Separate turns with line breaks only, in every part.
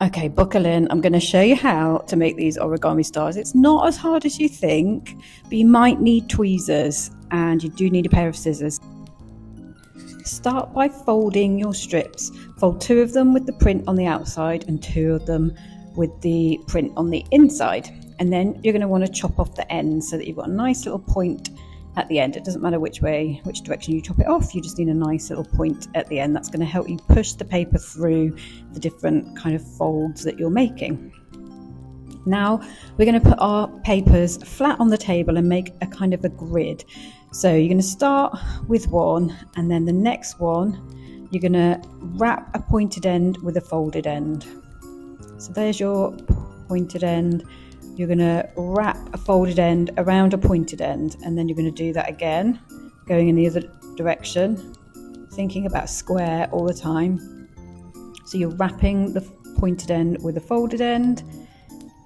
Okay, buckle in. I'm going to show you how to make these origami stars. It's not as hard as you think, but you might need tweezers and you do need a pair of scissors. Start by folding your strips. Fold 2 of them with the print on the outside and 2 of them with the print on the inside. And then you're going to want to chop off the ends so that you've got a nice little point at the end. It doesn't matter which direction you chop it off, you just need a nice little point at the end. That's going to help you push the paper through the different kind of folds that you're making. Now we're going to put our papers flat on the table and make a kind of a grid. So you're going to start with one, and then the next one you're going to wrap a pointed end with a folded end. So there's your pointed end. You're going to wrap a folded end around a pointed end, and then you're going to do that again, going in the other direction, thinking about square all the time. So you're wrapping the pointed end with a folded end,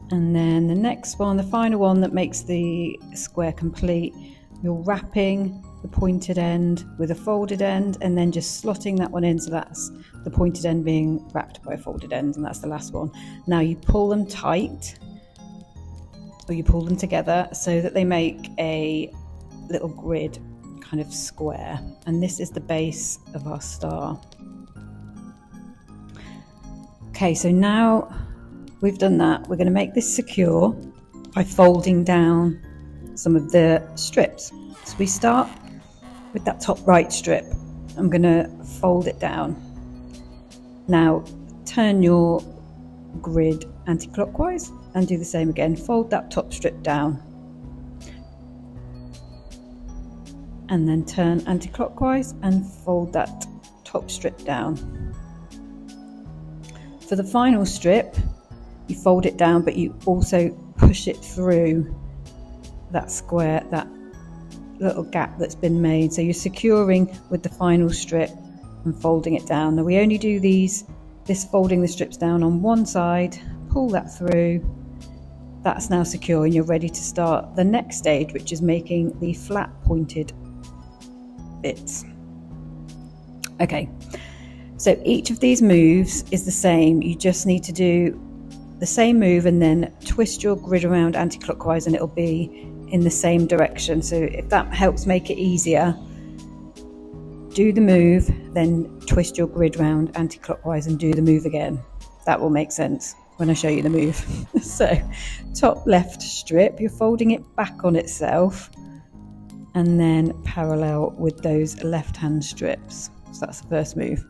and then the next one, the final one that makes the square complete, you're wrapping the pointed end with a folded end, and then just slotting that one in, so that's the pointed end being wrapped by a folded end, and that's the last one. Now you pull them tight, or you pull them together so that they make a little grid kind of square, and this is the base of our star. Okay, so now we've done that, we're going to make this secure by folding down some of the strips. So we start with that top right strip. I'm going to fold it down. Now turn your grid anti-clockwise and do the same again. Fold that top strip down and then turn anti-clockwise and fold that top strip down. For the final strip, you fold it down, but you also push it through that square, that little gap that's been made. So you're securing with the final strip and folding it down. Now we only do this folding the strips down on one side, pull that through. That's now secure, and you're ready to start the next stage, which is making the flat pointed bits. Okay, so each of these moves is the same. You just need to do the same move and then twist your grid around anti-clockwise, and it'll be in the same direction. So if that helps make it easier, do the move, then twist your grid round anti-clockwise and do the move again. That will make sense when I show you the move. So top left strip, you're folding it back on itself and then parallel with those left hand strips. So that's the first move.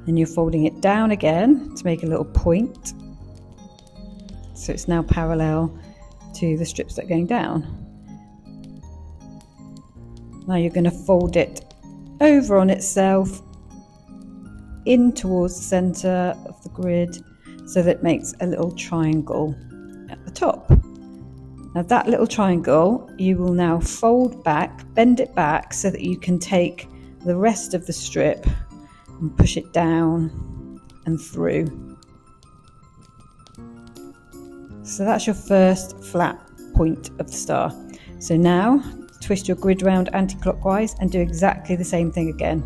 Then you're folding it down again to make a little point. So it's now parallel to the strips that are going down. Now you're going to fold it over on itself in towards the center of the grid, so that it makes a little triangle at the top. Now that little triangle you will now fold back, bend it back so that you can take the rest of the strip and push it down and through. So that's your first flat point of the star. So now twist your grid round anti-clockwise and do exactly the same thing again.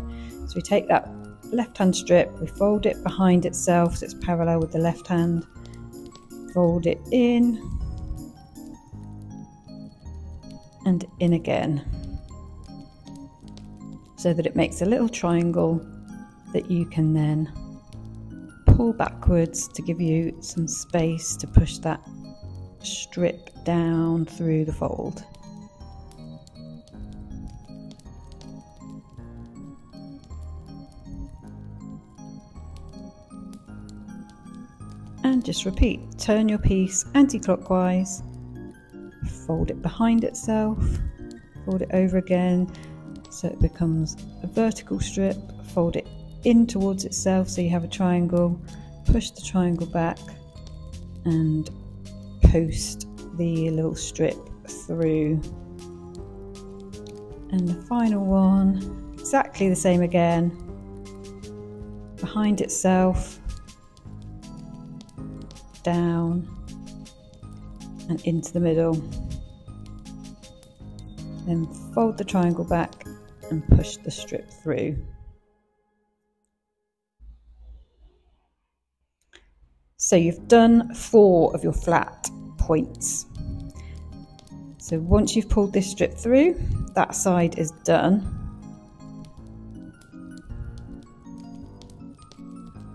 So we take that left hand strip, we fold it behind itself so it's parallel with the left hand, fold it in and in again, so that it makes a little triangle that you can then pull backwards to give you some space to push that strip down through the fold. And just repeat, turn your piece anti-clockwise, fold it behind itself, fold it over again so it becomes a vertical strip, fold it in towards itself so you have a triangle, push the triangle back and post the little strip through. And the final one, exactly the same again, behind itself, down and into the middle, then fold the triangle back and push the strip through. So you've done 4 of your flat points. So once you've pulled this strip through, that side is done.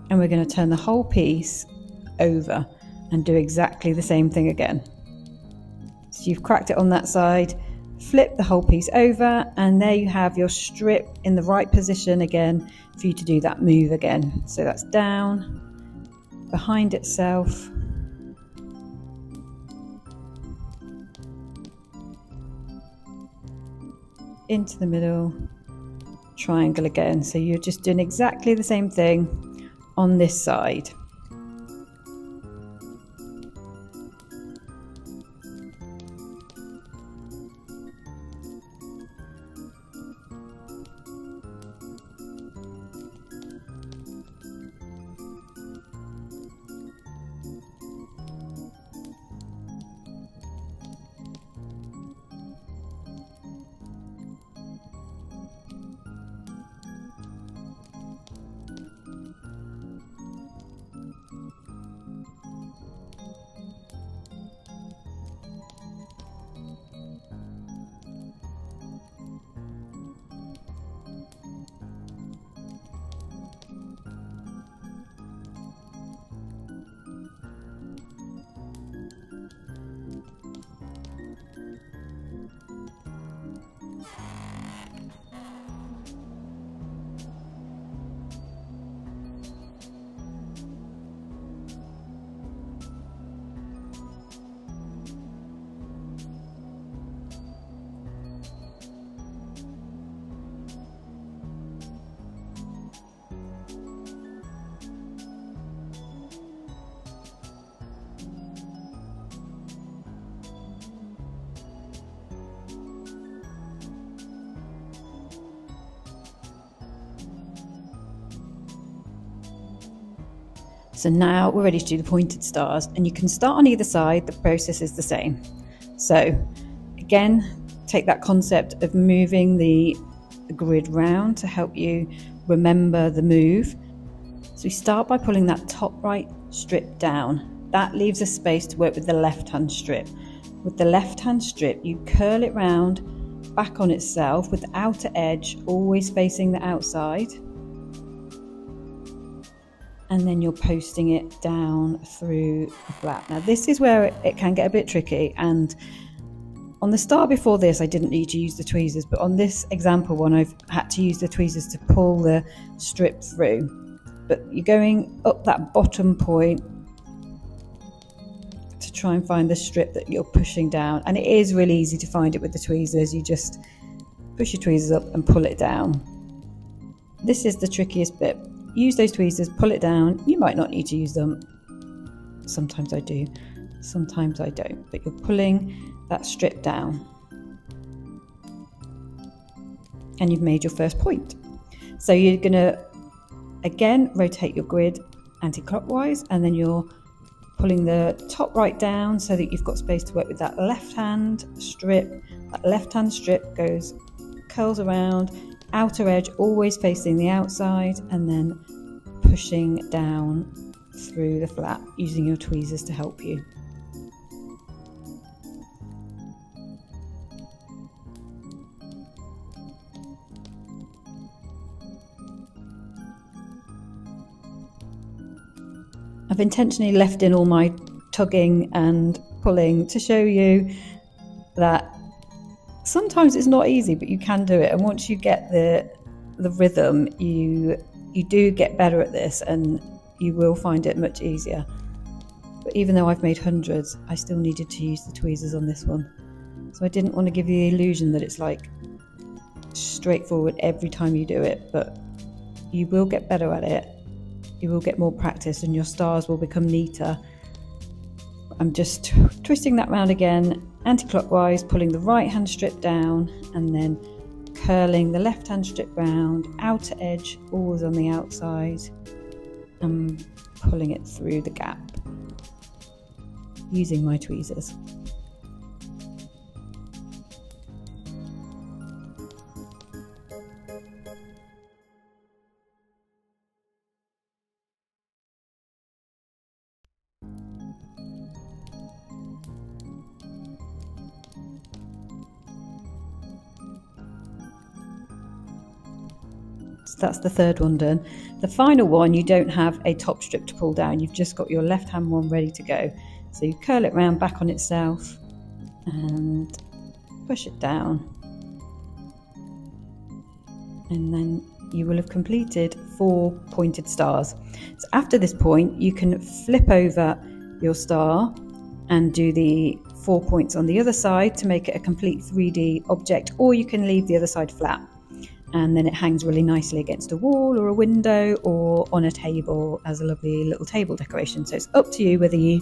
And we're going to turn the whole piece over and do exactly the same thing again. So you've cracked it on that side, flip the whole piece over, and there you have your strip in the right position again for you to do that move again. So that's down, behind itself, into the middle, triangle again. So you're just doing exactly the same thing on this side. So now we're ready to do the pointed stars, and you can start on either side. The process is the same. So again, take that concept of moving the grid round to help you remember the move. So we start by pulling that top right strip down. That leaves a space to work with the left hand strip. With the left hand strip, you curl it round back on itself with the outer edge always facing the outside. And then you're posting it down through the flap. Now this is where it can get a bit tricky, and on the star before this I didn't need to use the tweezers, but on this example one I've had to use the tweezers to pull the strip through. But you're going up that bottom point to try and find the strip that you're pushing down, and it is really easy to find it with the tweezers. You just push your tweezers up and pull it down. This is the trickiest bit. Use those tweezers, pull it down. You might not need to use them. Sometimes I do, sometimes I don't. But you're pulling that strip down. And you've made your first point. So you're going to, again, rotate your grid anti-clockwise, and then you're pulling the top right down so that you've got space to work with that left-hand strip. That left-hand strip curls around, outer edge always facing the outside, and then pushing down through the flap using your tweezers to help you. I've intentionally left in all my tugging and pulling to show you that sometimes it's not easy, but you can do it. And once you get the rhythm, you do get better at this, and you will find it much easier. But even though I've made hundreds, I still needed to use the tweezers on this one. So I didn't want to give you the illusion that it's like straightforward every time you do it, but you will get better at it. You will get more practice and your stars will become neater. I'm just twisting that round again, anti-clockwise, pulling the right hand strip down, and then curling the left hand strip round, outer edge always on the outside, and pulling it through the gap using my tweezers. So that's the third one done. The final one, you don't have a top strip to pull down. You've just got your left hand one ready to go. So you curl it round back on itself and push it down. And then you will have completed 4 pointed stars. So after this point, you can flip over your star and do the 4 points on the other side to make it a complete 3D object, or you can leave the other side flat. And then it hangs really nicely against a wall or a window or on a table as a lovely little table decoration. So it's up to you whether you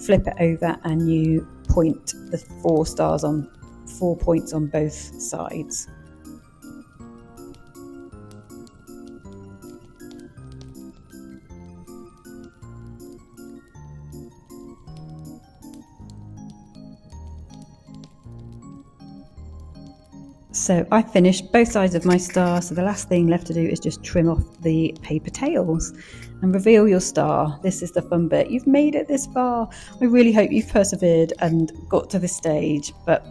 flip it over and you point the 4 stars on 4 points on both sides. So I finished both sides of my star, so the last thing left to do is just trim off the paper tails and reveal your star. This is the fun bit. You've made it this far. I really hope you've persevered and got to this stage, but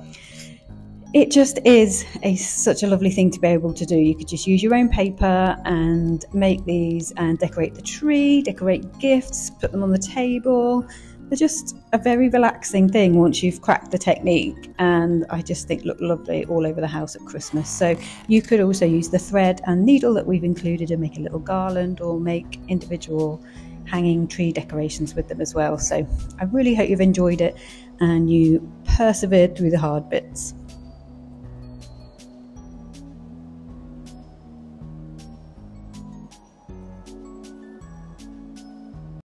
it just is such a lovely thing to be able to do. You could just use your own paper and make these and decorate the tree, decorate gifts, put them on the table. They're just a very relaxing thing once you've cracked the technique, and I just think look lovely all over the house at Christmas. So you could also use the thread and needle that we've included and make a little garland or make individual hanging tree decorations with them as well. So I really hope you've enjoyed it and you persevered through the hard bits.